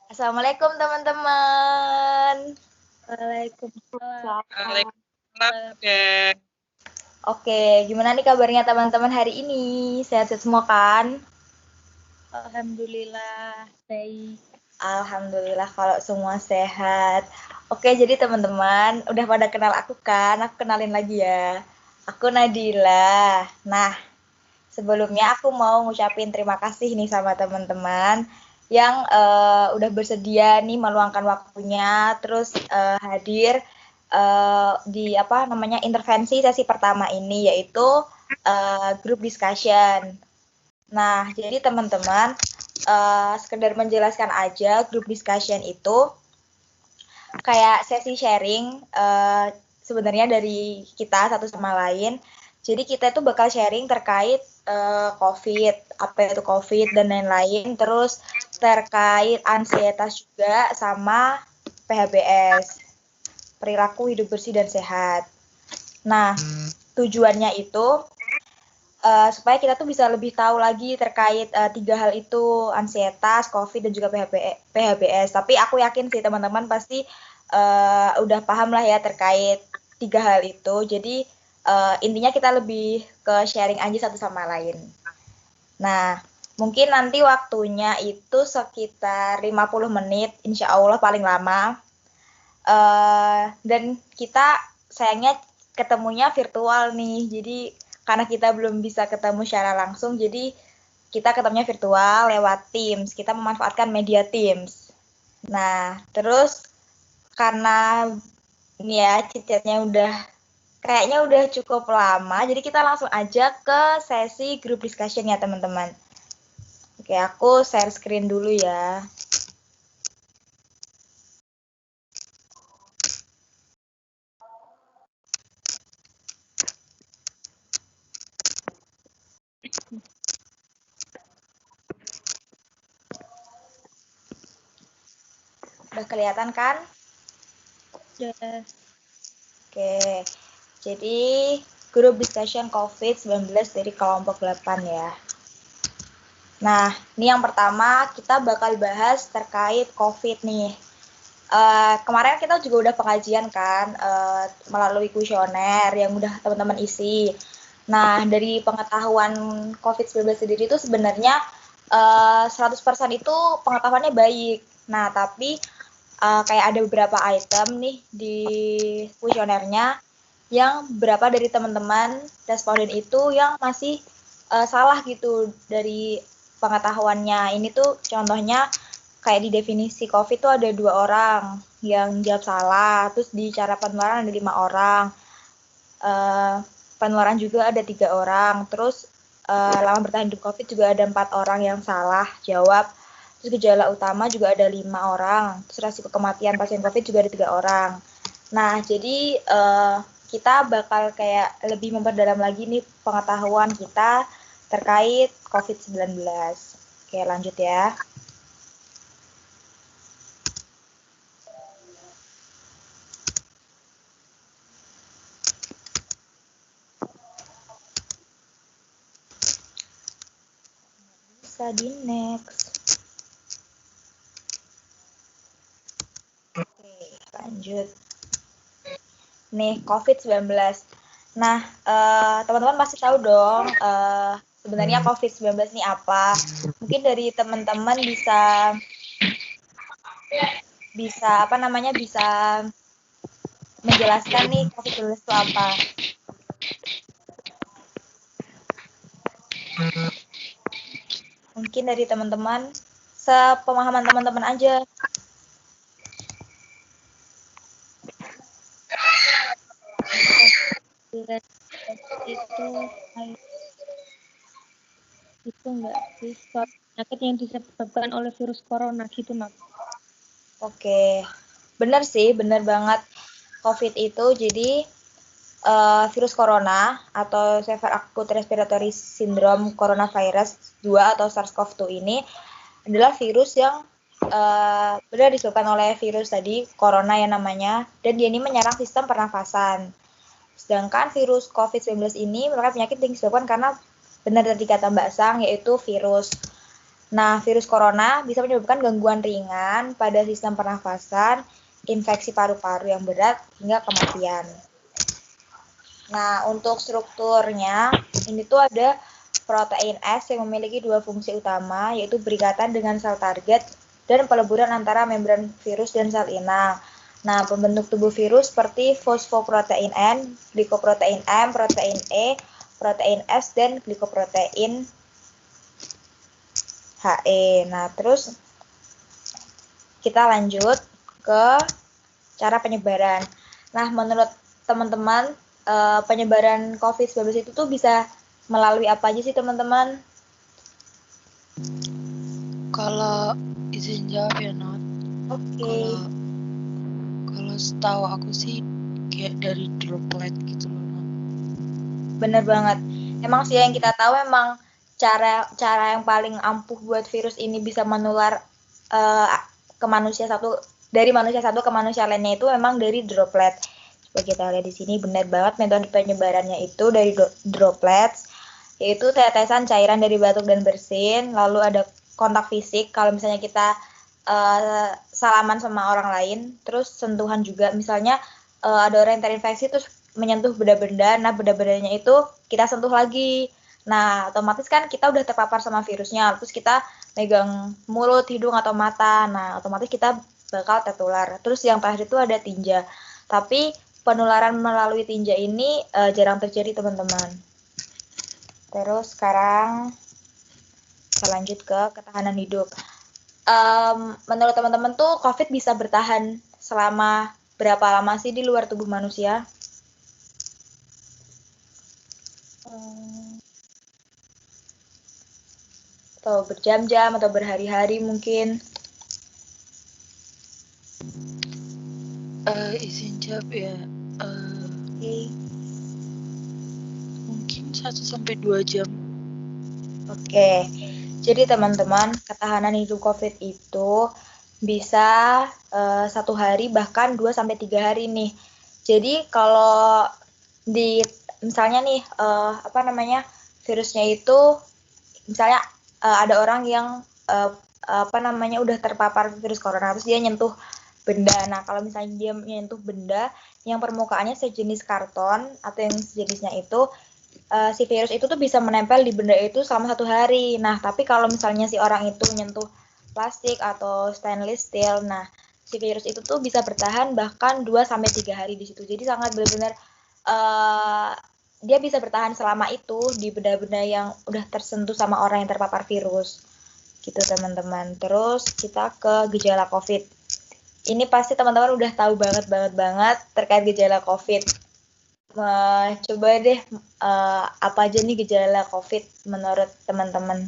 Assalamualaikum teman-teman. Waalaikumsalam. Waalaikumsalam. Oke, gimana nih kabarnya teman-teman hari ini? Sehat-sehat semua kan? Alhamdulillah baik. Alhamdulillah kalau semua sehat. Oke, jadi teman-teman udah pada kenal aku kan? Aku kenalin lagi ya. Aku Nadila. Nah, sebelumnya aku mau ngucapin terima kasih nih sama teman-teman yang udah bersedia nih meluangkan waktunya terus hadir di apa namanya intervensi sesi pertama ini yaitu group discussion. Nah, jadi teman-teman sekedar menjelaskan aja group discussion itu kayak sesi sharing sebenarnya dari kita satu sama lain. Jadi kita itu bakal sharing terkait COVID, apa itu COVID dan lain-lain, terus terkait ansietas juga sama PHBS, perilaku hidup bersih dan sehat. Nah, tujuannya itu supaya kita tuh bisa lebih tahu lagi terkait 3 hal itu, ansietas, COVID, dan juga PHBS. Tapi aku yakin sih teman-teman pasti udah paham lah ya terkait 3 hal itu. Jadi intinya kita lebih ke sharing aja satu sama lain. Nah, mungkin nanti waktunya itu sekitar 50 menit, insya Allah paling lama. Dan kita sayangnya ketemunya virtual nih, jadi karena kita belum bisa ketemu secara langsung, jadi kita ketemunya virtual lewat Teams, kita memanfaatkan media Teams. Nah, terus karena ini ya chatnya kayaknya udah cukup lama, jadi kita langsung aja ke sesi group discussion ya teman-teman. Oke, aku share screen dulu ya. Udah kelihatan kan? Ya. Oke, jadi grup discussion COVID-19 dari kelompok 8 ya. Nah, ini yang pertama kita bakal bahas terkait COVID nih. Kemarin kita juga udah pengajian kan melalui kuesioner yang udah teman-teman isi. Nah, dari pengetahuan COVID-19 sendiri itu sebenarnya 100% itu pengetahuannya baik. Nah, tapi kayak ada beberapa item nih di kuesionernya yang berapa dari teman-teman responden itu yang masih salah gitu dari pengetahuannya. Ini tuh contohnya kayak di definisi COVID tuh ada 2 orang yang jawab salah, terus di cara penularan ada 5 orang, penularan juga ada 3 orang, terus lama bertahan hidup COVID juga ada 4 orang yang salah jawab, terus gejala utama juga ada 5 orang, terus resiko kematian pasien COVID juga ada 3 orang. Nah, jadi kita bakal kayak lebih memperdalam lagi nih pengetahuan kita terkait COVID-19. Oke, lanjut ya. Bisa di next. Oke, lanjut. Nih, COVID-19. Nah, teman-teman pasti tahu dong sebenarnya COVID-19 ini apa. Mungkin dari teman-teman bisa apa namanya bisa menjelaskan nih COVID-19 itu apa. Mungkin dari teman-teman sepemahaman teman-teman aja. Itu enggak sih penyakit yang disebabkan oleh virus corona gitu, Nak. Oke, benar sih, benar banget. COVID itu jadi virus corona atau Severe Acute Respiratory Syndrome Coronavirus 2 atau SARS-CoV-2 ini adalah virus yang benar disebabkan oleh virus tadi, corona ya namanya, dan dia ini menyerang sistem pernafasan. Sedangkan virus COVID-19 ini merupakan penyakit yang disebabkan karena benar tadi kata Mbak Sang, yaitu virus. Nah, virus corona bisa menyebabkan gangguan ringan pada sistem pernafasan, infeksi paru-paru yang berat, hingga kematian. Nah, untuk strukturnya, ini tuh ada protein S yang memiliki dua fungsi utama, yaitu berikatan dengan sel target dan peleburan antara membran virus dan sel inang. Nah, pembentuk tubuh virus seperti fosfoprotein N, glikoprotein M, protein E, protein S, dan glikoprotein HE. Nah, terus kita lanjut ke cara penyebaran. Nah, menurut teman-teman, penyebaran COVID-19 itu tuh bisa melalui apa aja sih, teman-teman? Kalau izin jawab ya, Not. Oke. Kalau setahu aku sih kayak dari droplet gitu loh, Not. Bener banget. Emang sih yang kita tahu emang cara yang paling ampuh buat virus ini bisa menular ke manusia satu dari manusia satu ke manusia lainnya itu memang dari droplet. Coba kita lihat di sini, benar banget metode penyebarannya itu dari droplets, yaitu tetesan cairan dari batuk dan bersin, lalu ada kontak fisik kalau misalnya kita salaman sama orang lain, terus sentuhan juga, misalnya ada orang yang terinfeksi terus menyentuh benda-benda, nah benda-bendanya itu kita sentuh lagi. Nah, otomatis kan kita udah terpapar sama virusnya, terus kita megang mulut, hidung, atau mata. Nah, otomatis kita bakal tertular. Terus yang terakhir itu ada tinja. Tapi penularan melalui tinja ini jarang terjadi, teman-teman. Terus sekarang kita lanjut ke ketahanan hidup. Menurut teman-teman tuh COVID bisa bertahan selama berapa lama sih di luar tubuh manusia? Atau berjam-jam atau berhari-hari mungkin? Izin jawab ya. Oke. Mungkin 1-2 jam. Oke. Jadi teman-teman, ketahanan hidup COVID itu bisa 1 hari bahkan 2-3 hari nih. Jadi kalau di misalnya nih virusnya itu misalnya ada orang yang udah terpapar virus corona terus dia nyentuh benda. Nah, kalau misalnya dia menyentuh benda yang permukaannya sejenis karton atau yang sejenisnya itu, si virus itu tuh bisa menempel di benda itu selama 1 hari. Nah, tapi kalau misalnya si orang itu menyentuh plastik atau stainless steel, nah si virus itu tuh bisa bertahan bahkan 2-3 hari di situ. Jadi sangat benar-benar dia bisa bertahan selama itu di benda-benda yang udah tersentuh sama orang yang terpapar virus. Gitu, teman-teman. Terus kita ke gejala COVID. Ini pasti teman-teman udah tahu banget terkait gejala COVID. Coba deh, apa aja nih gejala COVID menurut teman-teman?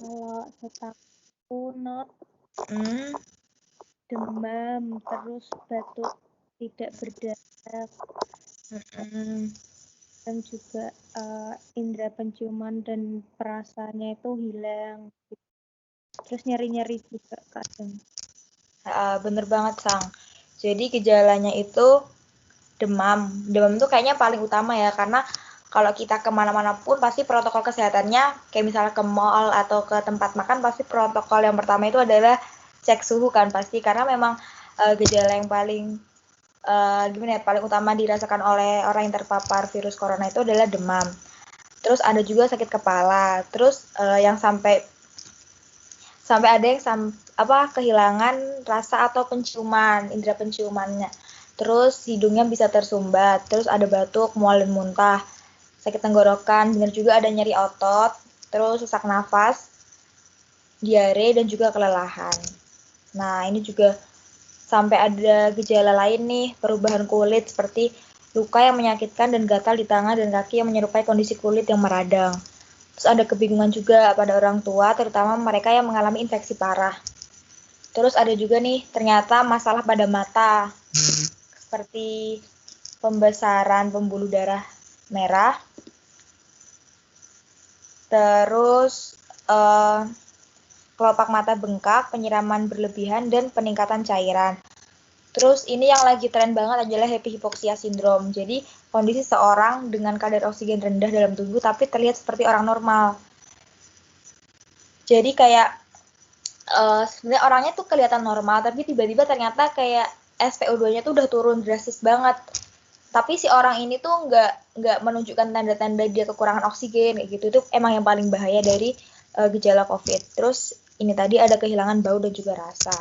Kalau setahu Not, demam, terus batuk tidak berdarah, dan juga indera penciuman dan perasaannya itu hilang. Terus nyeri-nyeri juga kadang. Bener banget, Sang. Jadi gejalanya itu demam. Demam itu kayaknya paling utama ya, karena kalau kita kemana-mana pun pasti protokol kesehatannya, kayak misalnya ke mall atau ke tempat makan, pasti protokol yang pertama itu adalah cek suhu kan pasti, karena memang gejala yang paling paling utama dirasakan oleh orang yang terpapar virus corona itu adalah demam. Terus ada juga sakit kepala. Terus yang sampai ada yang kehilangan rasa atau penciuman, indera penciumannya. Terus hidungnya bisa tersumbat. Terus ada batuk, mual dan muntah. Sakit tenggorokan, benar juga ada nyeri otot. Terus sesak nafas, diare dan juga kelelahan. Nah, ini juga sampai ada gejala lain nih, perubahan kulit seperti luka yang menyakitkan dan gatal di tangan dan kaki yang menyerupai kondisi kulit yang meradang. Terus ada kebingungan juga pada orang tua, terutama mereka yang mengalami infeksi parah. Terus ada juga nih, ternyata masalah pada mata, seperti pembesaran pembuluh darah merah, terus kelopak mata bengkak, penyiraman berlebihan, dan peningkatan cairan. Terus ini yang lagi tren banget adalah happy hypoxia syndrome. Jadi kondisi seorang dengan kadar oksigen rendah dalam tubuh tapi terlihat seperti orang normal. Jadi kayak sebenarnya orangnya tuh kelihatan normal tapi tiba-tiba ternyata kayak SpO2-nya tuh udah turun drastis banget. Tapi si orang ini tuh nggak menunjukkan tanda-tanda dia kekurangan oksigen kayak gitu. Itu emang yang paling bahaya dari gejala COVID. Terus ini tadi ada kehilangan bau dan juga rasa.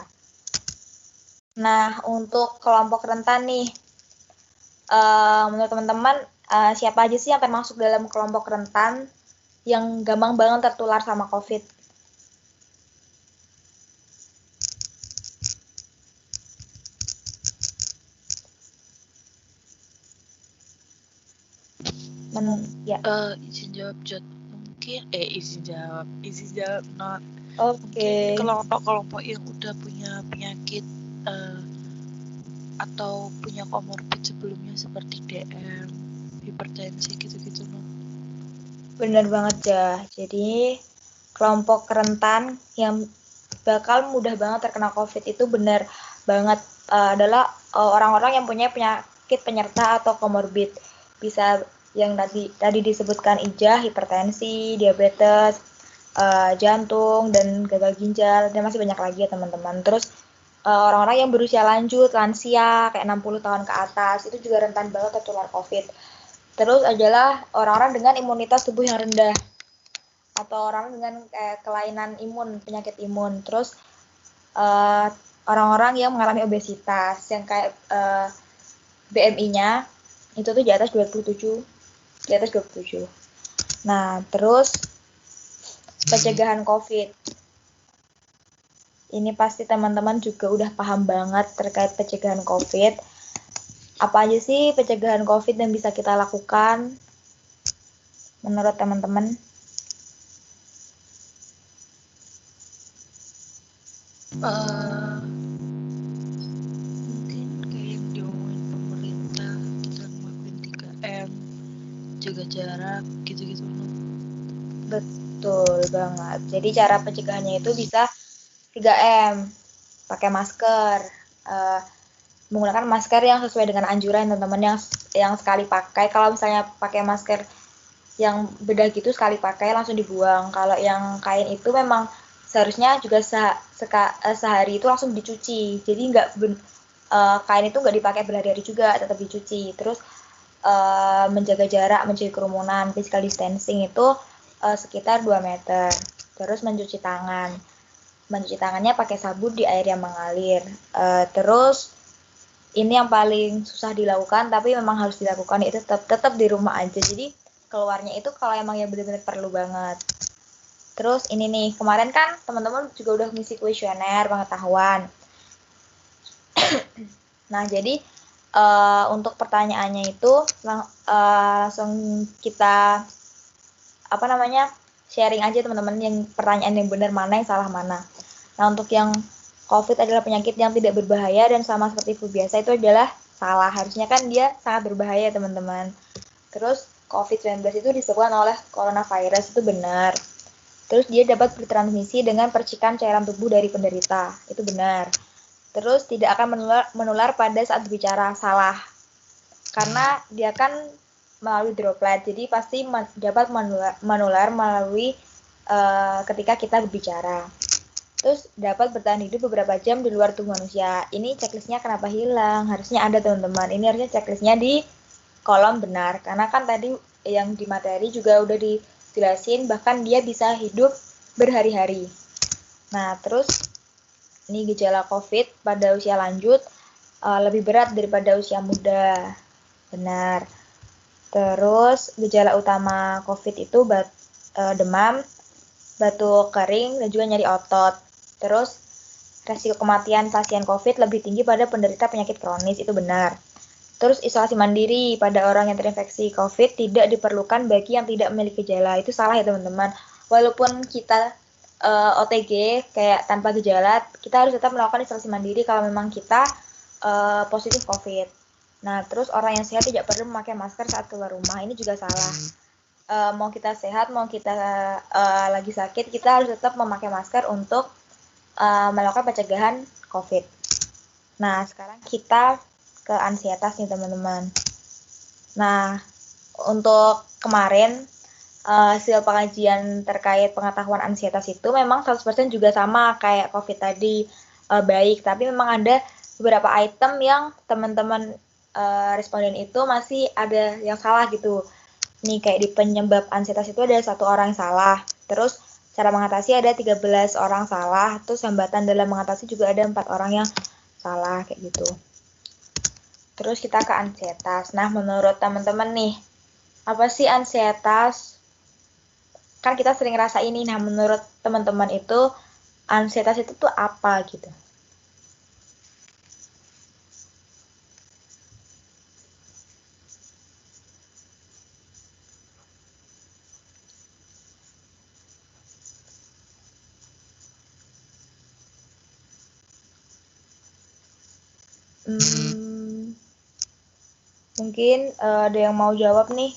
Nah, untuk kelompok rentan nih, menurut teman-teman siapa aja sih yang termasuk dalam kelompok rentan yang gampang banget tertular sama COVID? Ya. Izin jawab Jod. Mungkin izin jawab not. Oke. Mungkin kelompok-kelompok yang udah punya penyakit atau punya komorbid sebelumnya seperti DM, hipertensi gitu-gitu no. Bener banget ya. Jadi kelompok rentan yang bakal mudah banget terkena COVID itu benar banget adalah orang-orang yang punya penyakit penyerta atau komorbid. Bisa yang tadi disebutkan ijah, hipertensi, diabetes, jantung, dan gagal ginjal, dan masih banyak lagi ya teman-teman. Terus orang-orang yang berusia lanjut, lansia, kayak 60 tahun ke atas, itu juga rentan banget tertular COVID. Terus adalah orang-orang dengan imunitas tubuh yang rendah, atau orang dengan kelainan imun, penyakit imun. Terus orang-orang yang mengalami obesitas, yang kayak BMI-nya itu tuh di atas 27. Nah, terus pencegahan COVID. Ini pasti teman-teman juga udah paham banget terkait pencegahan COVID. Apa aja sih pencegahan COVID yang bisa kita lakukan menurut teman-teman? Mungkin kayak yang diomongin pemerintah, kita ngelakuin 3M, jaga jarak, gitu-gitu no. Betul banget. Jadi cara pencegahannya itu bisa 3M, pakai masker, menggunakan masker yang sesuai dengan anjuran teman-teman, yang sekali pakai. Kalau misalnya pakai masker yang bedah gitu sekali pakai langsung dibuang. Kalau yang kain itu memang seharusnya juga sehari itu langsung dicuci. Jadi kain itu nggak dipakai berhari-hari juga, tetap dicuci. Terus menjaga jarak, mencegah kerumunan, physical distancing itu sekitar 2 meter. Terus mencuci tangan. Mencuci tangannya pakai sabun di air yang mengalir. Terus ini yang paling susah dilakukan tapi memang harus dilakukan, itu tetap di rumah aja. Jadi keluarnya itu kalau emang yang benar-benar perlu banget. Terus ini nih, kemarin kan teman-teman juga udah ngisi kuesioner pengetahuan. Nah, jadi untuk pertanyaannya itu langsung kita sharing aja teman-teman, yang pertanyaan yang benar mana, yang salah mana. Nah, untuk yang COVID adalah penyakit yang tidak berbahaya dan sama seperti flu biasa, itu adalah salah. Harusnya kan dia sangat berbahaya teman-teman. Terus COVID-19 itu disebabkan oleh coronavirus, itu benar. Terus dia dapat bertransmisi dengan percikan cairan tubuh dari penderita, itu benar. Terus tidak akan menular pada saat berbicara, salah. Karena dia kan melalui droplet, jadi pasti dapat menular melalui ketika kita berbicara. Terus dapat bertahan hidup beberapa jam di luar tubuh manusia. Ini checklistnya kenapa hilang? Harusnya ada teman-teman. Ini harusnya checklistnya di kolom benar. Karena kan tadi yang di materi juga udah dijelasin, bahkan dia bisa hidup berhari-hari. Nah, terus ini gejala COVID pada usia lanjut lebih berat daripada usia muda. Benar. Terus gejala utama COVID itu demam, batuk kering, dan juga nyeri otot. Terus resiko kematian pasien COVID lebih tinggi pada penderita penyakit kronis, itu benar. Terus isolasi mandiri pada orang yang terinfeksi COVID tidak diperlukan bagi yang tidak memiliki gejala, itu salah ya teman-teman. Walaupun kita OTG kayak tanpa gejala, kita harus tetap melakukan isolasi mandiri kalau memang kita positif COVID. Nah, terus orang yang sehat tidak perlu memakai masker saat keluar rumah, ini juga salah. Mau kita sehat, mau kita lagi sakit, kita harus tetap memakai masker untuk melakukan pencegahan COVID. Nah, sekarang kita ke ansietas nih teman-teman. Nah, untuk kemarin hasil pengajian terkait pengetahuan ansietas itu memang 100% juga sama kayak COVID tadi, baik, tapi memang ada beberapa item yang teman-teman responden itu masih ada yang salah gitu. Nih kayak di penyebab ansietas itu ada 1 orang yang salah, terus cara mengatasi ada 13 orang salah, terus hambatan dalam mengatasi juga ada 4 orang yang salah kayak gitu. Terus kita ke ansietas. Nah, menurut teman-teman nih, apa sih ansietas? Kan kita sering rasa ini. Nah, menurut teman-teman itu ansietas itu tuh apa gitu? Mungkin ada yang mau jawab nih?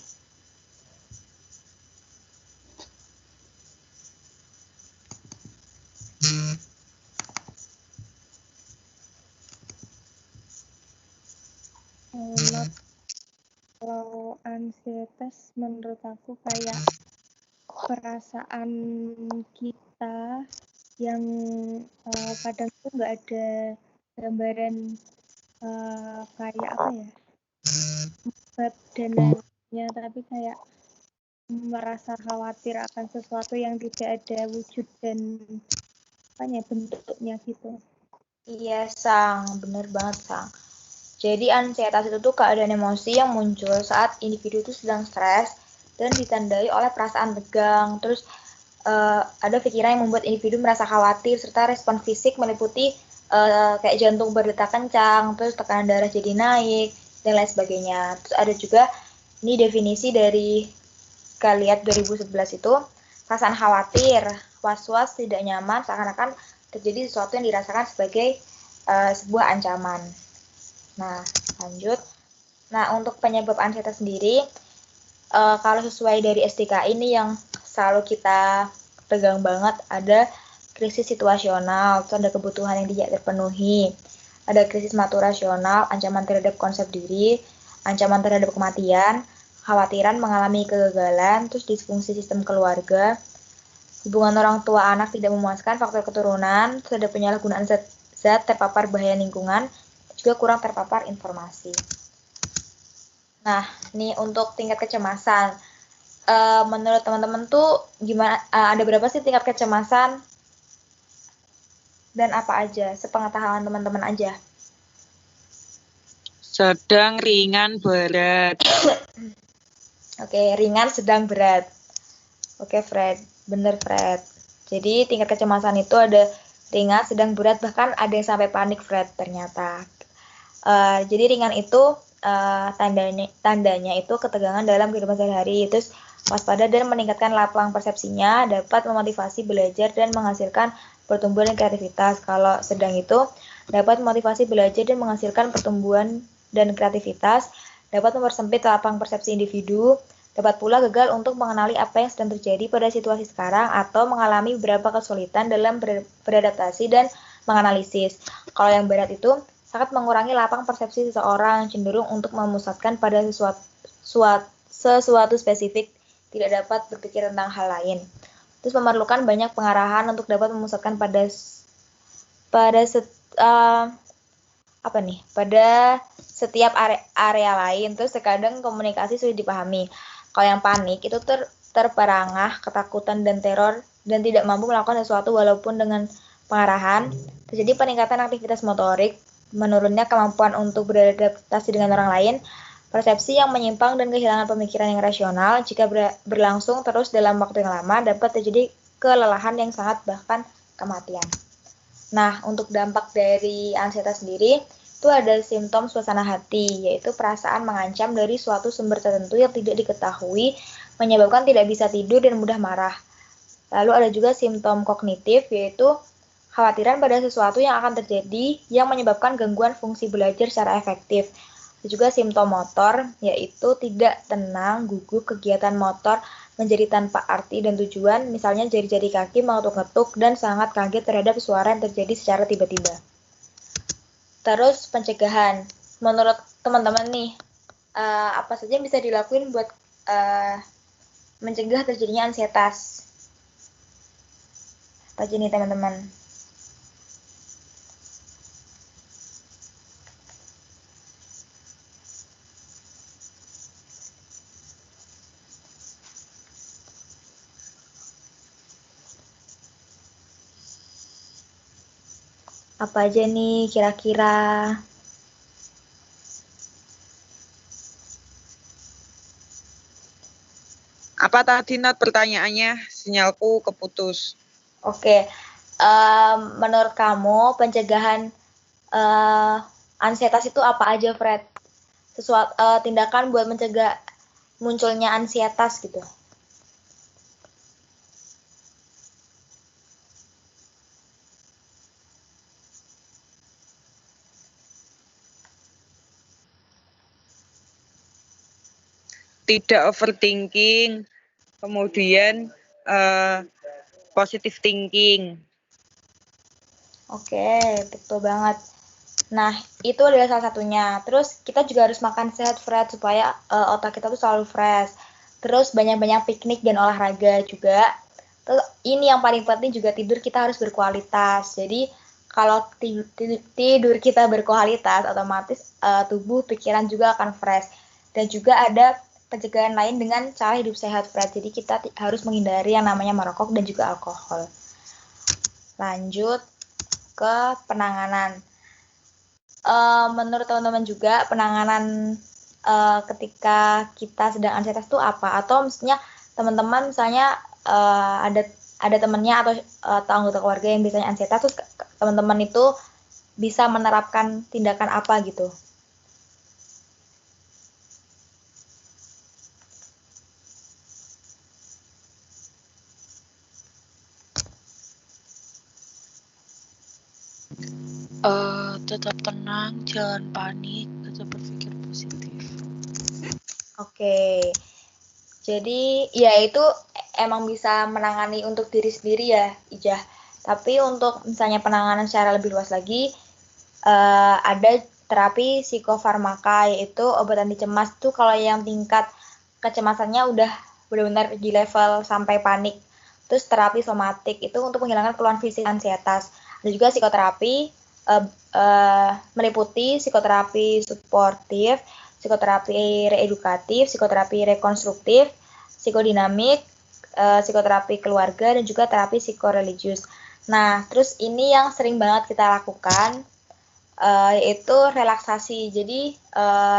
Kalau ansietas menurut aku kayak perasaan kita yang kadang tuh nggak ada gambaran kayak apa ya, sebab dan lainnya, tapi kayak merasa khawatir akan sesuatu yang tidak ada wujud dan bentuknya gitu. Iya, Sang. Bener banget, Sang. Jadi ansietas itu tuh keadaan emosi yang muncul saat individu itu sedang stres dan ditandai oleh perasaan tegang. Terus ada pikiran yang membuat individu merasa khawatir serta respon fisik meliputi kayak jantung berdetak kencang, terus tekanan darah jadi naik dan lain sebagainya. Terus ada juga ini definisi dari Galiat 2011 itu perasaan khawatir, was-was, tidak nyaman seakan-akan terjadi sesuatu yang dirasakan sebagai sebuah ancaman. Nah, lanjut. Nah, untuk penyebab ansietas sendiri, kalau sesuai dari SDK ini yang selalu kita pegang banget, ada krisis situasional, terus ada kebutuhan yang tidak terpenuhi, ada krisis maturasional, ancaman terhadap konsep diri, ancaman terhadap kematian, khawatiran mengalami kegagalan, terus disfungsi sistem keluarga, hubungan orang tua anak tidak memuaskan, faktor keturunan, terus ada penyalahgunaan zat terpapar bahaya lingkungan, juga kurang terpapar informasi. Nah, ini untuk tingkat kecemasan. Menurut teman-teman tuh gimana? Ada berapa sih tingkat kecemasan? Dan apa aja? Sepengetahuan teman-teman aja. Sedang, ringan, berat. Oke, ringan, sedang, berat. Oke, Fred. Bener, Fred. Jadi tingkat kecemasan itu ada ringan, sedang, berat, bahkan ada yang sampai panik, Fred, ternyata. Jadi ringan itu tandanya itu ketegangan dalam kehidupan sehari-hari, terus waspada dan meningkatkan lapang persepsinya, dapat memotivasi belajar dan menghasilkan pertumbuhan dan kreativitas. Kalau sedang itu dapat memotivasi belajar dan menghasilkan pertumbuhan dan kreativitas, dapat mempersempit lapang persepsi individu, dapat pula gagal untuk mengenali apa yang sedang terjadi pada situasi sekarang atau mengalami beberapa kesulitan dalam beradaptasi dan menganalisis. Kalau yang berat itu sangat mengurangi lapang persepsi seseorang, cenderung untuk memusatkan pada sesuatu spesifik, tidak dapat berpikir tentang hal lain. Terus memerlukan banyak pengarahan untuk dapat memusatkan pada setiap area lain. Terus terkadang komunikasi sulit dipahami. Kalau yang panik itu terperangah, ketakutan dan teror dan tidak mampu melakukan sesuatu walaupun dengan pengarahan. Terjadi peningkatan aktivitas motorik, menurunnya kemampuan untuk beradaptasi dengan orang lain, persepsi yang menyimpang dan kehilangan pemikiran yang rasional. Jika berlangsung terus dalam waktu yang lama, dapat terjadi kelelahan yang sangat bahkan kematian. Nah, untuk dampak dari ansietas sendiri, itu ada simptom suasana hati, yaitu perasaan mengancam dari suatu sumber tertentu yang tidak diketahui, menyebabkan tidak bisa tidur dan mudah marah. Lalu ada juga simptom kognitif, yaitu khawatiran pada sesuatu yang akan terjadi yang menyebabkan gangguan fungsi belajar secara efektif. Ada juga simptom motor, yaitu tidak tenang, gugup, kegiatan motor menjadi tanpa arti dan tujuan, misalnya jari-jari kaki mengetuk-ngetuk dan sangat kaget terhadap suara yang terjadi secara tiba-tiba. Terus pencegahan. Menurut teman-teman nih, apa saja yang bisa dilakuin buat mencegah terjadinya ansietas? Apa aja nih teman-teman? Apa aja nih kira-kira? Apa tadi Nat pertanyaannya? Sinyalku keputus. Oke, menurut kamu pencegahan ansietas itu apa aja, Fred? Tindakan buat mencegah munculnya ansietas gitu. Tidak overthinking, kemudian positive thinking. Oke, betul banget. Nah, itu adalah salah satunya. Terus kita juga harus makan sehat, Fred, supaya otak kita tuh selalu fresh. Terus banyak-banyak piknik dan olahraga juga. Terus ini yang paling penting juga tidur kita harus berkualitas. Jadi kalau tidur kita berkualitas, otomatis tubuh, pikiran juga akan fresh. Dan juga ada pencegahan lain dengan cara hidup sehat, Fred. Jadi kita harus menghindari yang namanya merokok dan juga alkohol. Lanjut ke penanganan. Menurut teman-teman juga penanganan ketika kita sedang ansietas itu apa? Atau misalnya teman-teman misalnya ada temannya atau anggota keluarga yang biasanya ansietas, terus teman-teman itu bisa menerapkan tindakan apa gitu? Tetap tenang, jangan panik, tetap berpikir positif. Oke. Jadi ya itu emang bisa menangani untuk diri sendiri ya, Ijah. Tapi untuk misalnya penanganan secara lebih luas lagi, ada terapi psikofarmaka, yaitu obat anti cemas tuh kalau yang tingkat kecemasannya udah benar-benar di level sampai panik. Terus terapi somatik itu untuk menghilangkan keluhan fisik ansietas. Ada juga psikoterapi meliputi psikoterapi suportif, psikoterapi reedukatif, psikoterapi rekonstruktif, psikodinamik, psikoterapi keluarga, dan juga terapi psikoreligius. Nah, terus ini yang sering banget kita lakukan, yaitu relaksasi. Jadi,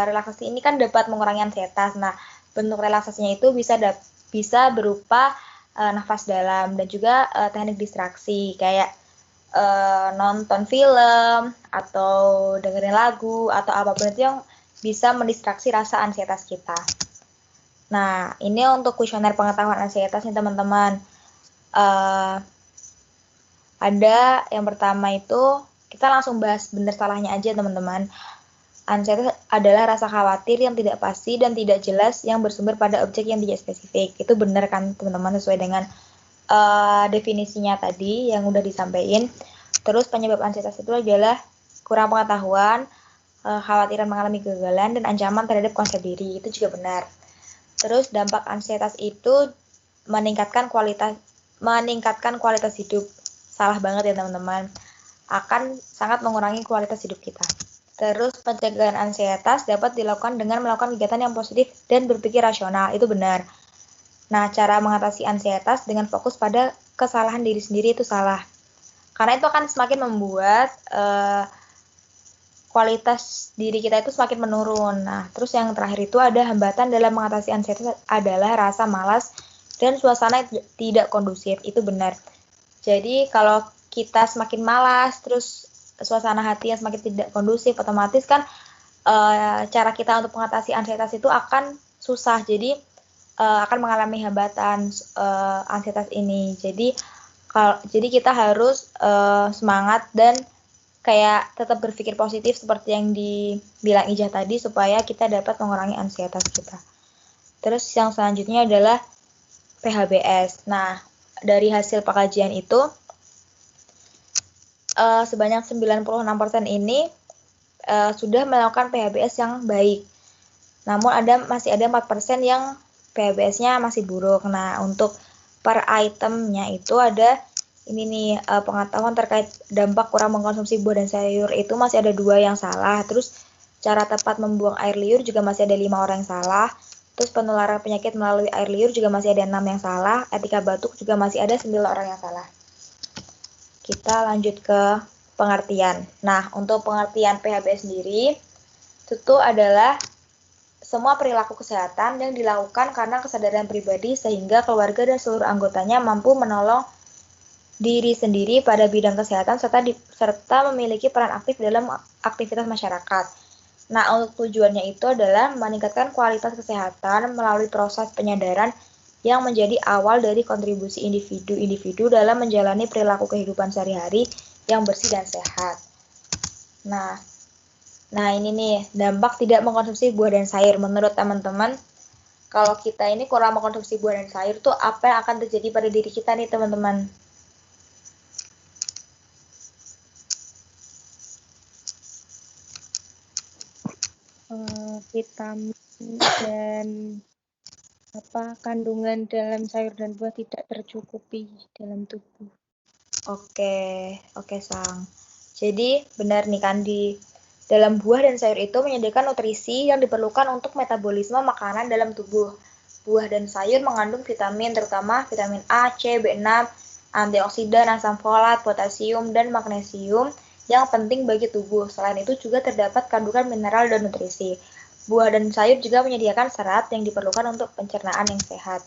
relaksasi ini kan dapat mengurangi ansietas. Nah, bentuk relaksasinya itu bisa berupa nafas dalam dan juga teknik distraksi, kayak nonton film atau dengerin lagu atau apapun itu yang bisa mendistraksi rasa ansietas kita. Nah, ini untuk kuesioner pengetahuan ansietas nih teman-teman. Ada yang pertama itu, kita langsung bahas benar salahnya aja teman-teman. Ansietas adalah rasa khawatir yang tidak pasti dan tidak jelas yang bersumber pada objek yang tidak spesifik. Itu benar kan teman-teman, sesuai dengan definisinya tadi yang udah disampaikan. Terus penyebab ansietas itu adalah kurang pengetahuan, khawatiran mengalami kegagalan, dan ancaman terhadap konsep diri. Itu juga benar. Terus dampak ansietas itu meningkatkan kualitas hidup. Salah banget ya teman-teman. Akan sangat mengurangi kualitas hidup kita. Terus pencegahan ansietas dapat dilakukan dengan melakukan kegiatan yang positif dan berpikir rasional. Itu benar. Nah, cara mengatasi ansietas dengan fokus pada kesalahan diri sendiri itu salah. Karena itu akan semakin membuat kualitas diri kita itu semakin menurun. Nah, terus yang terakhir itu ada hambatan dalam mengatasi ansietas adalah rasa malas dan suasana tidak kondusif. Itu benar. Jadi kalau kita semakin malas, terus suasana hati yang semakin tidak kondusif, otomatis kan cara kita untuk mengatasi ansietas itu akan susah. Jadi akan mengalami hambatan ansietas ini. Jadi kita harus semangat dan kayak tetap berpikir positif seperti yang dibilang Ijah tadi, supaya kita dapat mengurangi ansietas kita. Terus yang selanjutnya adalah PHBS. Nah, dari hasil pengkajian itu sebanyak 96% ini sudah melakukan PHBS yang baik. Namun masih ada 4% yang PHBS-nya masih buruk. Nah, untuk per itemnya itu ada ini nih, pengetahuan terkait dampak kurang mengkonsumsi buah dan sayur itu masih ada 2 yang salah. Terus cara tepat membuang air liur juga masih ada 5 orang yang salah. Terus penularan penyakit melalui air liur juga masih ada 6 yang salah. Etika batuk juga masih ada 9 orang yang salah. Kita lanjut ke pengertian. Nah, untuk pengertian PHBS sendiri, itu adalah semua perilaku kesehatan yang dilakukan karena kesadaran pribadi sehingga keluarga dan seluruh anggotanya mampu menolong diri sendiri pada bidang kesehatan serta memiliki peran aktif dalam aktivitas masyarakat. Nah, untuk tujuannya itu adalah meningkatkan kualitas kesehatan melalui proses penyadaran yang menjadi awal dari kontribusi individu-individu dalam menjalani perilaku kehidupan sehari-hari yang bersih dan sehat. Nah, ini nih, dampak tidak mengkonsumsi buah dan sayur. Menurut teman-teman, kalau kita ini kurang mengkonsumsi buah dan sayur tuh apa yang akan terjadi pada diri kita nih, teman-teman? Vitamin dan kandungan dalam sayur dan buah tidak tercukupi dalam tubuh. Oke, Sang. Jadi, benar nih kan, di dalam buah dan sayur itu menyediakan nutrisi yang diperlukan untuk metabolisme makanan dalam tubuh. Buah dan sayur mengandung vitamin, terutama vitamin A, C, B6, antioksidan, asam folat, potasium, dan magnesium yang penting bagi tubuh. Selain itu juga terdapat kandungan mineral dan nutrisi. Buah dan sayur juga menyediakan serat yang diperlukan untuk pencernaan yang sehat.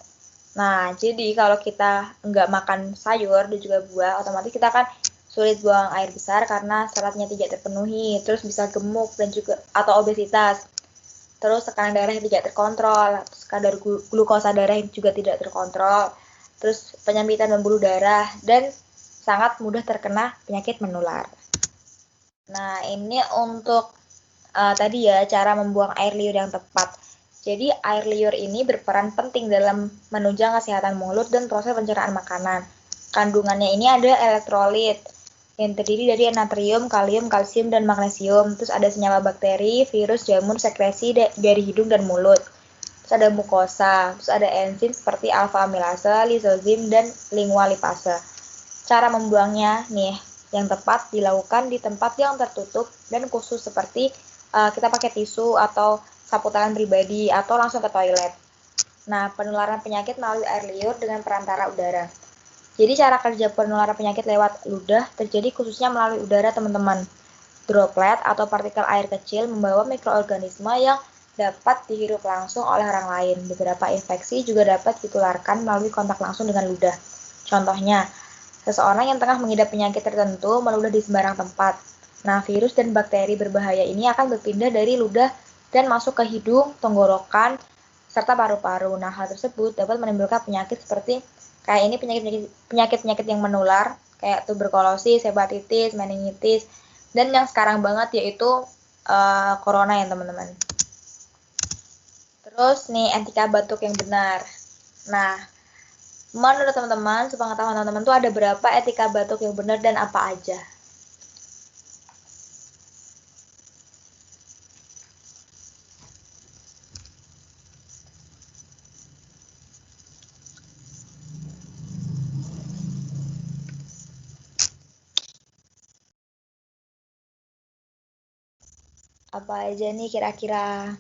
Nah, jadi kalau kita nggak makan sayur dan juga buah, otomatis kita kan sulit buang air besar karena seratnya tidak terpenuhi, terus bisa gemuk dan juga atau obesitas. Terus tekanan darah tidak terkontrol, terus kadar glukosa darah juga tidak terkontrol, terus penyempitan pembuluh darah, dan sangat mudah terkena penyakit menular. Nah, ini untuk tadi ya cara membuang air liur yang tepat. Jadi air liur ini berperan penting dalam menunjang kesehatan mulut dan proses pencernaan makanan. Kandungannya ini ada elektrolit yang terdiri dari natrium, kalium, kalsium, dan magnesium. Terus ada senyawa bakteri, virus, jamur, sekresi dari hidung dan mulut. Terus ada mukosa, terus ada enzim seperti alfa amilase, lisozim, dan lingualipase. Cara membuangnya nih yang tepat dilakukan di tempat yang tertutup dan khusus seperti kita pakai tisu atau sapu tangan pribadi atau langsung ke toilet. Nah, penularan penyakit melalui air liur dengan perantara udara. Jadi cara kerja penularan penyakit lewat ludah terjadi khususnya melalui udara, teman-teman. Droplet atau partikel air kecil membawa mikroorganisme yang dapat dihirup langsung oleh orang lain. Beberapa infeksi juga dapat ditularkan melalui kontak langsung dengan ludah. Contohnya, seseorang yang tengah mengidap penyakit tertentu meludah di sembarang tempat. Nah, virus dan bakteri berbahaya ini akan berpindah dari ludah dan masuk ke hidung, tenggorokan, serta paru-paru. Nah, hal tersebut dapat menimbulkan penyakit seperti kayak ini penyakit-penyakit yang menular, kayak tuberkulosis, hepatitis, meningitis, dan yang sekarang banget yaitu corona ya, teman-teman. Terus nih, etika batuk yang benar. Nah, menurut teman-teman, sepengetahuan teman-teman tuh ada berapa etika batuk yang benar dan apa aja? Apa aja nih kira-kira?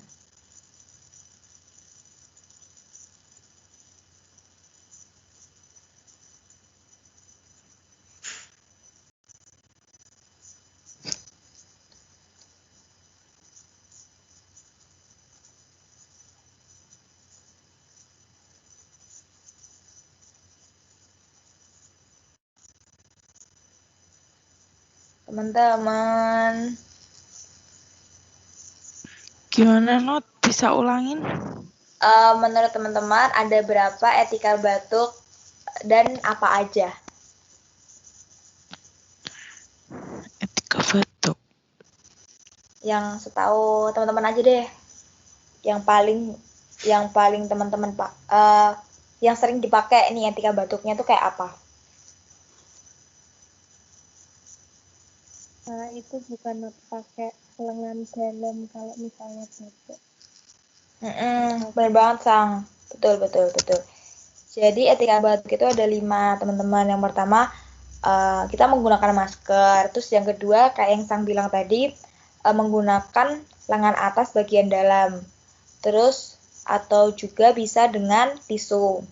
Teman-teman. Gimana, Not? Bisa ulangin? Menurut teman-teman ada berapa etika batuk dan apa aja? Etika batuk. Yang setahu teman-teman aja deh. Yang paling teman-teman yang sering dipakai nih etika batuknya tuh kayak apa? Nah, itu bukan pakai lengan dalam kalau misalnya batuk. Bener banget, Sang. Betul, betul, betul. Jadi etika batuk itu ada 5, teman-teman. Yang pertama, kita menggunakan masker. Terus yang kedua, kayak yang Sang bilang tadi, menggunakan lengan atas bagian dalam. Terus, atau juga bisa dengan tisu.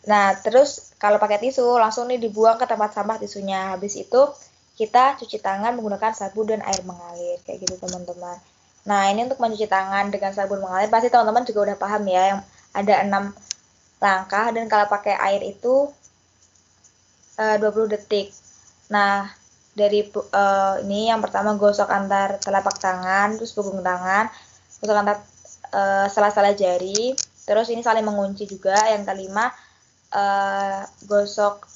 Nah, terus kalau pakai tisu, langsung nih dibuang ke tempat sampah tisunya. Habis itu, kita cuci tangan menggunakan sabun dan air mengalir. Kayak gitu, teman-teman. Nah, ini untuk mencuci tangan dengan sabun mengalir. Pasti teman-teman juga udah paham ya, yang ada 6 langkah. Dan kalau pakai air itu 20 detik. Nah, dari ini yang pertama gosok antar telapak tangan, terus punggung tangan, gosok antar sela-sela jari, terus ini saling mengunci juga. Yang kelima, gosok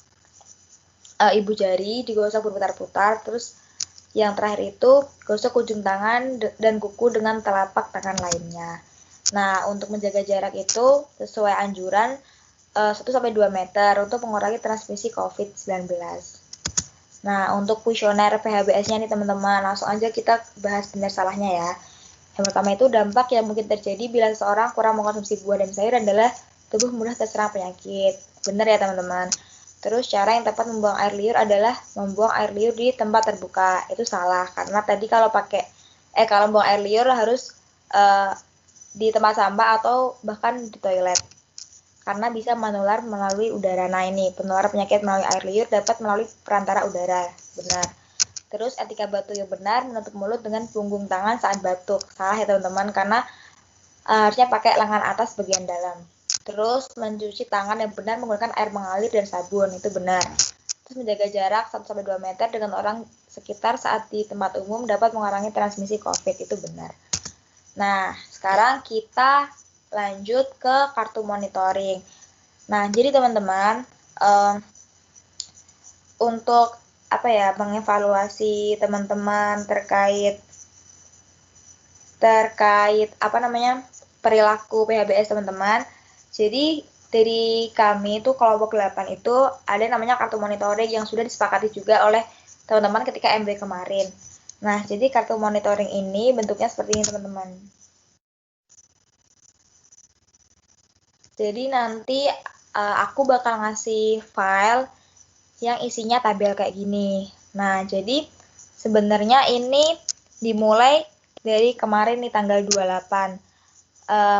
ibu jari, digosok berputar-putar. Terus yang terakhir itu gosok ujung tangan dan kuku dengan telapak tangan lainnya. Nah, untuk menjaga jarak itu sesuai anjuran 1-2 meter untuk mengurangi transmisi COVID-19. Nah, untuk kuesioner PHBS-nya nih teman-teman, langsung aja kita bahas benar salahnya ya. Yang pertama itu dampak yang mungkin terjadi bila seseorang kurang mengkonsumsi buah dan sayur adalah tubuh mudah terserang penyakit. Benar ya teman-teman. Terus cara yang tepat membuang air liur adalah membuang air liur di tempat terbuka. Itu salah karena tadi kalau kalau membuang air liur harus di tempat sampah atau bahkan di toilet. Karena bisa menular melalui udara. Nah, ini penularan penyakit melalui air liur dapat melalui perantara udara. Benar. Terus etika batuk yang benar, menutup mulut dengan punggung tangan saat batuk. Salah ya teman-teman, karena harusnya pakai lengan atas bagian dalam. Terus mencuci tangan yang benar menggunakan air mengalir dan sabun, itu benar. Terus menjaga jarak 1-2 meter dengan orang sekitar saat di tempat umum dapat mengurangi transmisi COVID, itu benar. Nah, sekarang kita lanjut ke kartu monitoring. Nah, jadi teman-teman, untuk mengevaluasi teman-teman terkait perilaku PHBS teman-teman. Jadi dari kami itu kelompok 8 itu ada namanya kartu monitoring yang sudah disepakati juga oleh teman-teman ketika MB kemarin. Nah, jadi kartu monitoring ini bentuknya seperti ini teman-teman. Jadi nanti aku bakal ngasih file yang isinya tabel kayak gini. Nah, jadi sebenarnya ini dimulai dari kemarin nih tanggal 28.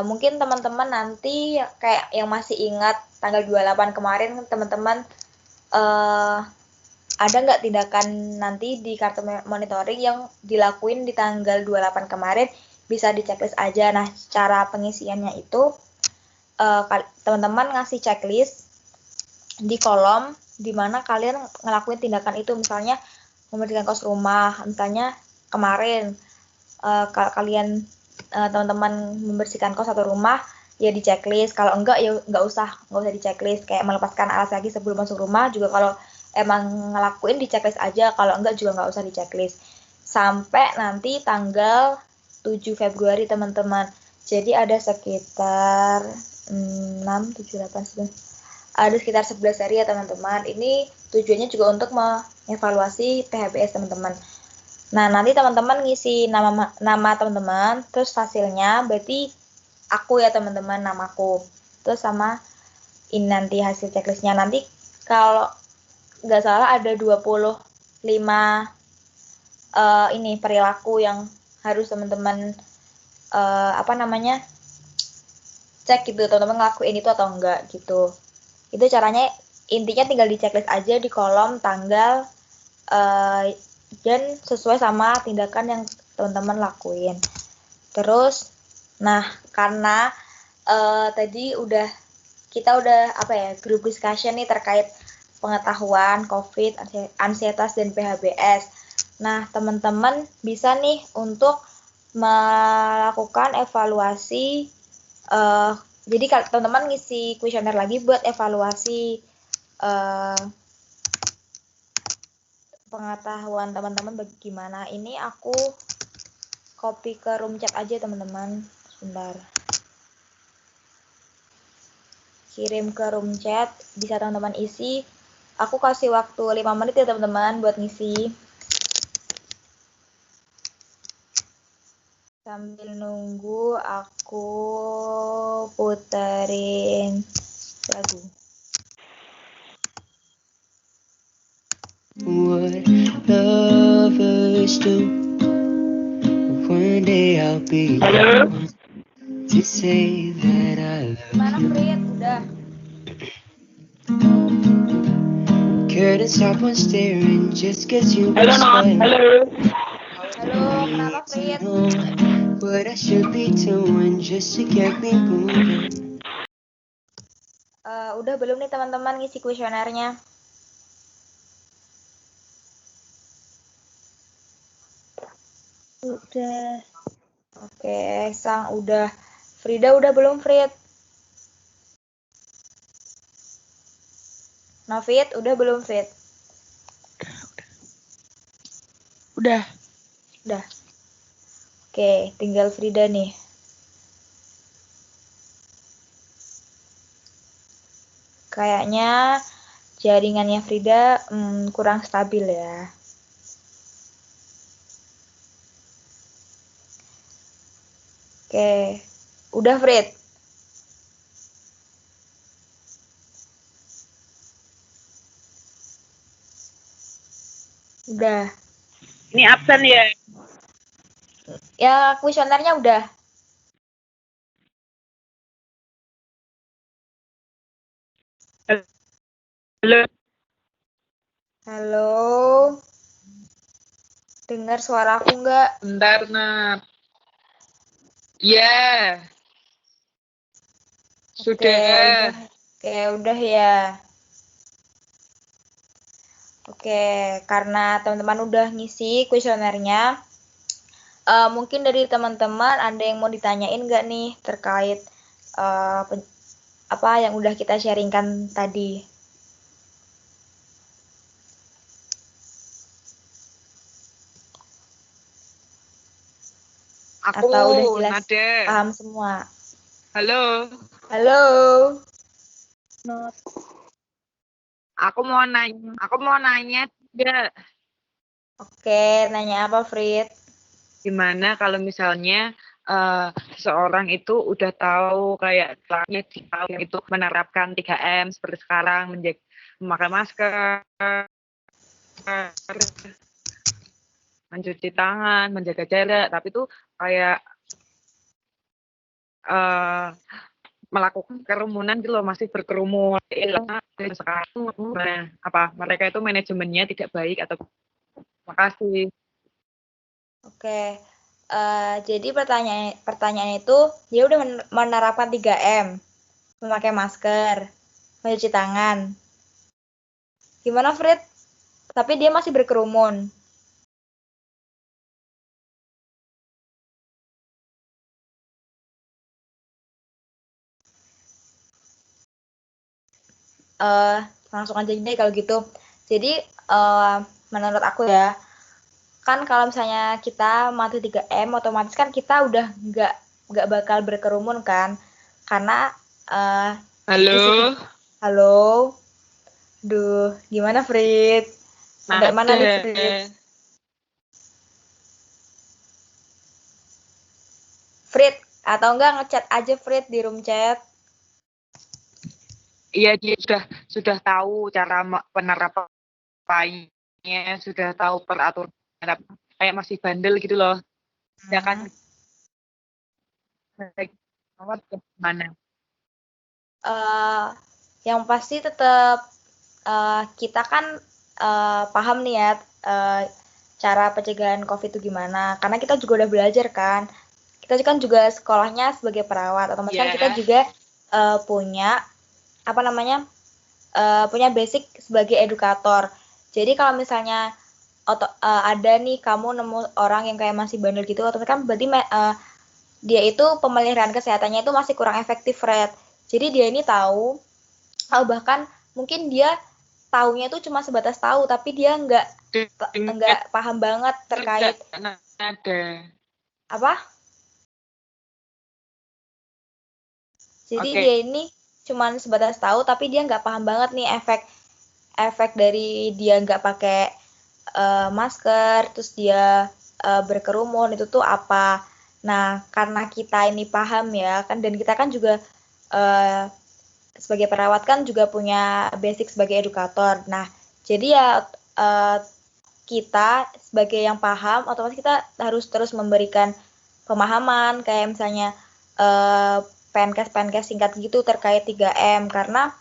Mungkin teman-teman nanti kayak yang masih ingat tanggal 28 kemarin, teman-teman ada nggak tindakan nanti di kartu monitoring yang dilakuin di tanggal 28 kemarin, bisa di checklist aja. Nah, cara pengisiannya itu teman-teman ngasih checklist di kolom dimana kalian ngelakuin tindakan itu, misalnya membersihkan kos rumah, misalnya kemarin kalian teman-teman membersihkan kos atau rumah, ya di checklist. Kalau enggak ya nggak usah di checklist. Kayak melepaskan alas kaki sebelum masuk rumah juga, kalau emang ngelakuin di checklist aja, kalau enggak juga nggak usah di checklist. Sampai nanti tanggal 7 Februari teman-teman. Jadi ada sekitar 6, 7, 8, 9, ada sekitar 11 hari ya teman-teman. Ini tujuannya juga untuk mengevaluasi PHBS teman-teman. Nah, nanti teman-teman ngisi nama teman-teman, terus hasilnya berarti aku ya teman-teman, namaku. Terus sama ini nanti hasil checklistnya. Nanti kalau nggak salah ada 25 ini perilaku yang harus teman-teman cek gitu, teman-teman ngelakuin itu atau enggak gitu. Itu caranya, intinya tinggal di checklist aja di kolom tanggal dan sesuai sama tindakan yang teman-teman lakuin. Terus, nah karena tadi kita udah group discussion nih terkait pengetahuan COVID, ansietas dan PHBS. Nah, teman-teman bisa nih untuk melakukan evaluasi. Jadi teman-teman ngisi kuesioner lagi buat evaluasi pengetahuan teman-teman bagaimana. Ini aku copy ke room chat aja teman-teman, sebentar. Kirim ke room chat, bisa teman-teman isi. Aku kasih waktu 5 menit ya teman-teman buat ngisi. Sambil nunggu aku puterin lagu. What lovers do. One day I'll be the one to say that I love Mana you. Frit? Udah. Couldn't stop on staring just cause you were smiling. Halo, I kenapa need to Frit? know what I should be doing just to get me moving. Udah belum nih teman-teman ngisi kuesionernya? Udah. Oke, Sang udah. Frida udah belum, Frit? Novit, udah belum, Frit? Udah. Udah. Oke, tinggal Frida nih. Kayaknya jaringannya Frida kurang stabil ya. Oke, udah Frit? Udah. Ini absen ya? Ya, kuesionernya udah. Halo. Halo. Dengar suara aku nggak? Bentar, Nat. Ya. Sudah. Oke, udah ya. Oke, karena teman-teman udah ngisi kuesionernya, mungkin dari teman-teman ada yang mau ditanyain nggak nih terkait apa yang udah kita sharingkan tadi? Aku Atau udah jelas Nade. paham semua? Halo. Halo. Not. Aku mau nanya juga. Oke, nanya apa, Frit? Gimana kalau misalnya seseorang itu udah tahu kayak selangnya di tahun itu menerapkan 3M seperti sekarang, memakai masker, mencuci tangan, menjaga jarak, tapi itu kayak melakukan kerumunan gitu loh, masih berkerumun. Sekarang apa mereka itu manajemennya tidak baik atau makasih. Oke, jadi pertanyaan itu dia udah menerapkan 3M, memakai masker, mencuci tangan. Gimana, Frit? Tapi dia masih berkerumun. Langsung aja deh kalau gitu. Jadi menurut aku ya, kan kalau misalnya kita mati 3M, otomatis kan kita udah nggak bakal berkerumun kan, karena Halo. Halo, duh, gimana Frit? Sampai mana nih Frit? Frit, atau enggak ngechat aja Frit di room chat? Iya, dia sudah tahu cara penerapannya, sudah tahu peraturan, kayak masih bandel gitu loh. Ya kan? Gimana? Yang pasti tetap kita kan paham nih ya cara pencegahan COVID itu gimana. Karena kita juga udah belajar kan. Kita kan juga sekolahnya sebagai perawat. Otomatis kan kita juga punya apa namanya punya basic sebagai edukator. Jadi kalau misalnya ada nih kamu nemu orang yang kayak masih bandel gitu, otomatis kan berarti dia itu pemeliharaan kesehatannya itu masih kurang efektif, Fred. Jadi dia ini tahu, bahkan mungkin dia taunya itu cuma sebatas tahu, tapi dia nggak paham banget terkait apa. Jadi dia ini cuma sebatas tahu, tapi dia nggak paham banget nih efek dari dia nggak pakai masker, terus dia berkerumun itu tuh apa. Nah, karena kita ini paham ya kan, dan kita kan juga sebagai perawat kan juga punya basic sebagai edukator. Nah, jadi ya kita sebagai yang paham, otomatis kita harus terus memberikan pemahaman kayak misalnya PNKes singkat gitu terkait 3M, karena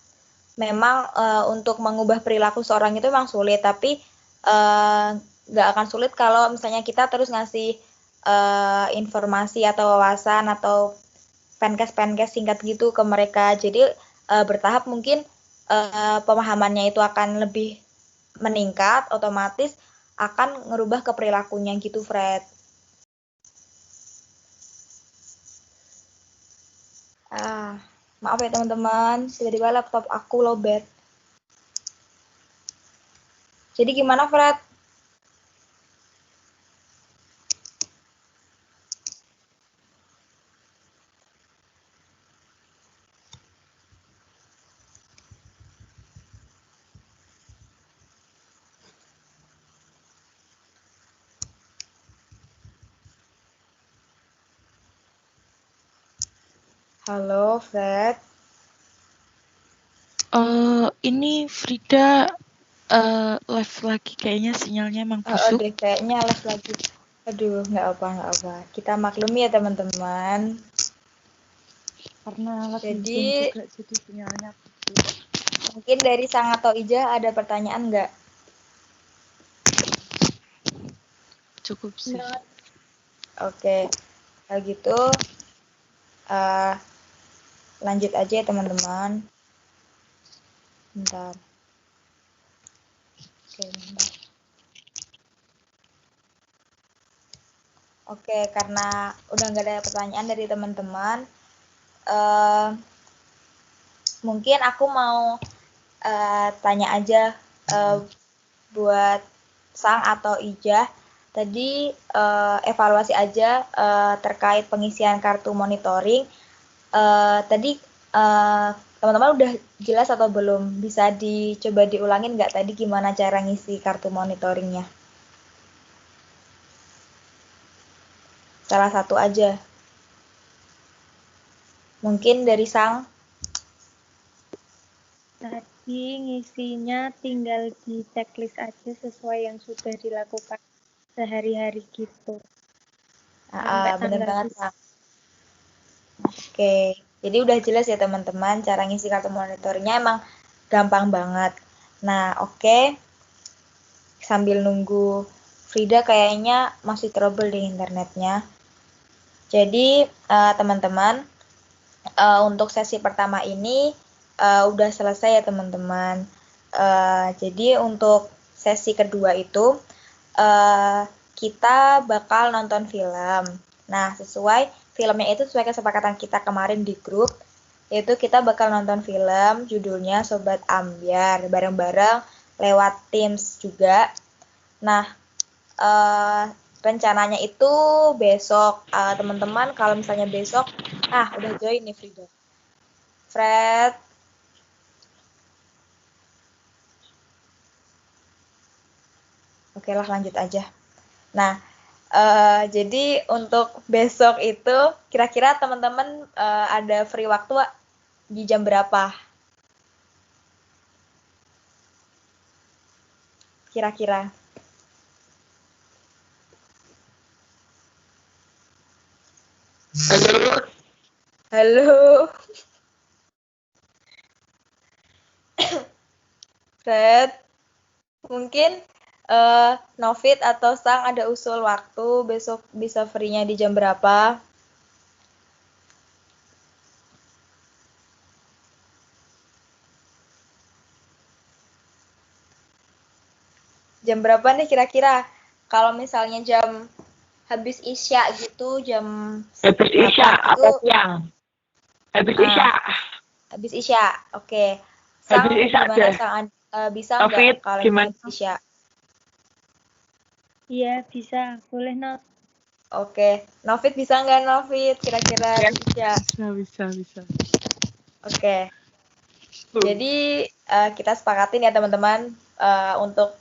memang untuk mengubah perilaku seorang itu memang sulit, tapi nggak akan sulit kalau misalnya kita terus ngasih informasi atau wawasan atau penkes singkat gitu ke mereka. Jadi bertahap mungkin pemahamannya itu akan lebih meningkat, otomatis akan ngerubah ke perilakunya gitu, Fred. Maaf ya teman-teman, tiba-tiba laptop aku lowbat. Jadi gimana, Fred? Halo, Fred. Ini Frida live lagi, kayaknya sinyalnya emang busuk. Deh, kayaknya live lagi. Aduh, nggak apa. Kita maklumi ya teman-teman. Karena lagi Jadi, juga jadi sinyalnya busuk. mungkin dari Sang atau Ija ada pertanyaan nggak? Cukup sih. Oke, kalau gitu lanjut aja ya teman-teman. Bentar. Oke, bentar. Oke, karena udah nggak ada pertanyaan dari teman-teman, mungkin aku mau tanya aja buat Sang atau Ija. Tadi evaluasi aja terkait pengisian kartu monitoring. Tadi teman-teman udah jelas atau belum? Bisa dicoba diulangin nggak tadi gimana cara ngisi kartu monitoringnya? Salah satu aja. Mungkin dari Sang. Tadi ngisinya tinggal di checklist aja sesuai yang sudah dilakukan sehari-hari gitu. Bener banget, Sang. Oke, jadi udah jelas ya teman-teman, cara ngisi kartu monitoringnya emang gampang banget. Nah, oke. Sambil nunggu Frida kayaknya masih trouble di internetnya. Jadi teman-teman, untuk sesi pertama ini udah selesai ya teman-teman. Jadi untuk sesi kedua itu kita bakal nonton film. Nah, filmnya itu sesuai kesepakatan kita kemarin di grup, yaitu kita bakal nonton film judulnya Sobat Ambyar bareng-bareng lewat Teams juga. Nah, rencananya itu besok. Teman-teman kalau misalnya besok, udah join nih Frida. Fred. Oke lah, lanjut aja. Nah, jadi untuk besok itu kira-kira teman-teman ada free waktu di jam berapa? Kira-kira. Halo. Fred. Mungkin Novit atau Sang ada usul waktu besok bisa free-nya di jam berapa? Jam berapa nih kira-kira? Kalau misalnya jam habis Isya gitu, jam Habis Isya, apa siang? Habis Isya. Habis Isya, oke. Sang, Habis Isya gimana aja. Sang? Bisa Novit, nggak kalau gimana? habis Isya? Iya, bisa. Boleh, Not. Oke. Novit bisa nggak, Novit? Kira-kira habis Isya? Bisa. Oke. Jadi kita sepakatin ya teman-teman untuk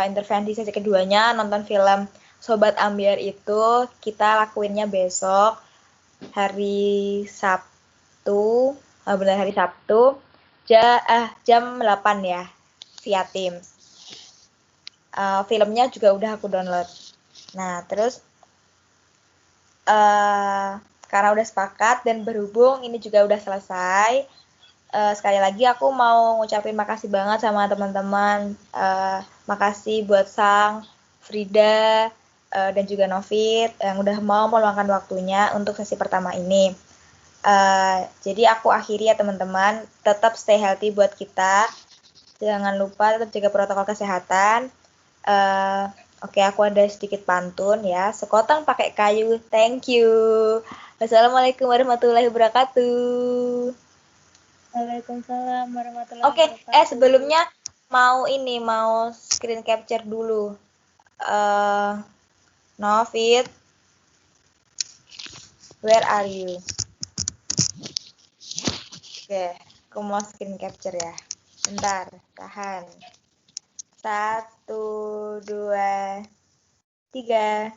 intervensi sesi keduanya nonton film Sobat Ambiar itu kita lakuinnya besok hari Sabtu, benar hari Sabtu jam 8 ya via Teams. Filmnya juga udah aku download. Nah, terus karena udah sepakat dan berhubung ini juga udah selesai, sekali lagi aku mau ngucapin makasih banget sama teman-teman. Makasih buat Sang, Frida, dan juga Novit yang udah mau meluangkan waktunya untuk sesi pertama ini. Jadi aku akhiri ya teman-teman, tetap stay healthy buat kita. Jangan lupa tetap jaga protokol kesehatan. Oke, aku ada sedikit pantun ya. Sekotang pakai kayu, thank you. Wassalamualaikum warahmatullahi wabarakatuh. Waalaikumsalam warahmatullahi Oke, wabarakatuh. sebelumnya mau screen capture dulu. Novit, where are you? Oke, aku mau screen capture ya. Bentar, tahan. 1, 2, 3.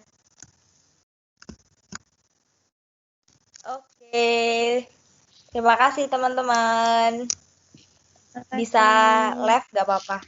Oke. Terima kasih teman-teman. Bisa live gak apa-apa.